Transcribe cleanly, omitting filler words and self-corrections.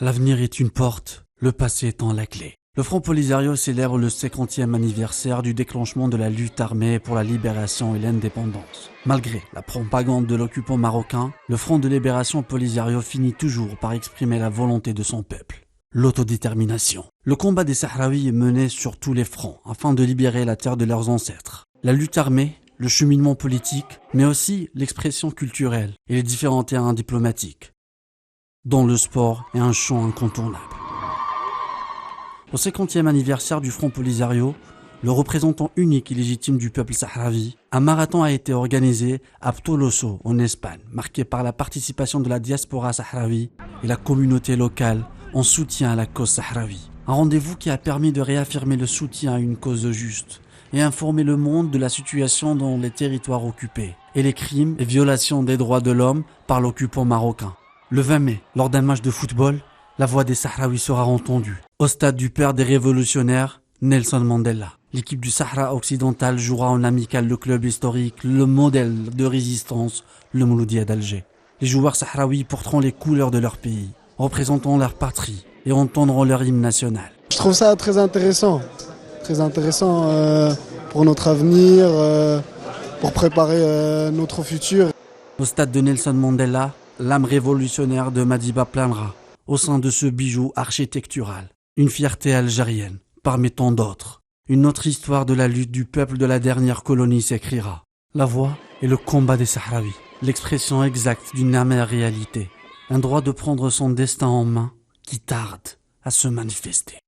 L'avenir est une porte, le passé étant la clé. Le Front Polisario célèbre le 50e anniversaire du déclenchement de la lutte armée pour la libération et l'indépendance. Malgré la propagande de l'occupant marocain, le Front de libération Polisario finit toujours par exprimer la volonté de son peuple. L'autodétermination. Le combat des Sahraouis est mené sur tous les fronts afin de libérer la terre de leurs ancêtres. La lutte armée, le cheminement politique, mais aussi l'expression culturelle et les différents terrains diplomatiques, dont le sport est un champ incontournable. Au 50e anniversaire du Front Polisario, le représentant unique et légitime du peuple sahraoui, un marathon a été organisé à Toloso, en Espagne, marqué par la participation de la diaspora sahraoui et la communauté locale en soutien à la cause sahraoui. Un rendez-vous qui a permis de réaffirmer le soutien à une cause juste et informer le monde de la situation dans les territoires occupés et les crimes et violations des droits de l'homme par l'occupant marocain. Le 20 mai, lors d'un match de football, la voix des Sahraouis sera entendue. Au stade du père des révolutionnaires, Nelson Mandela. L'équipe du Sahara occidental jouera en amical le club historique, le modèle de résistance, le Mouloudia d'Alger. Les joueurs sahraouis porteront les couleurs de leur pays, représentant leur patrie et entendront leur hymne national. Je trouve ça très intéressant pour notre avenir, pour préparer notre futur. Au stade de Nelson Mandela, l'âme révolutionnaire de Madiba planera au sein de ce bijou architectural. Une fierté algérienne, parmi tant d'autres. Une autre histoire de la lutte du peuple de la dernière colonie s'écrira. La voix et le combat des Sahraouis, l'expression exacte d'une amère réalité. Un droit de prendre son destin en main qui tarde à se manifester.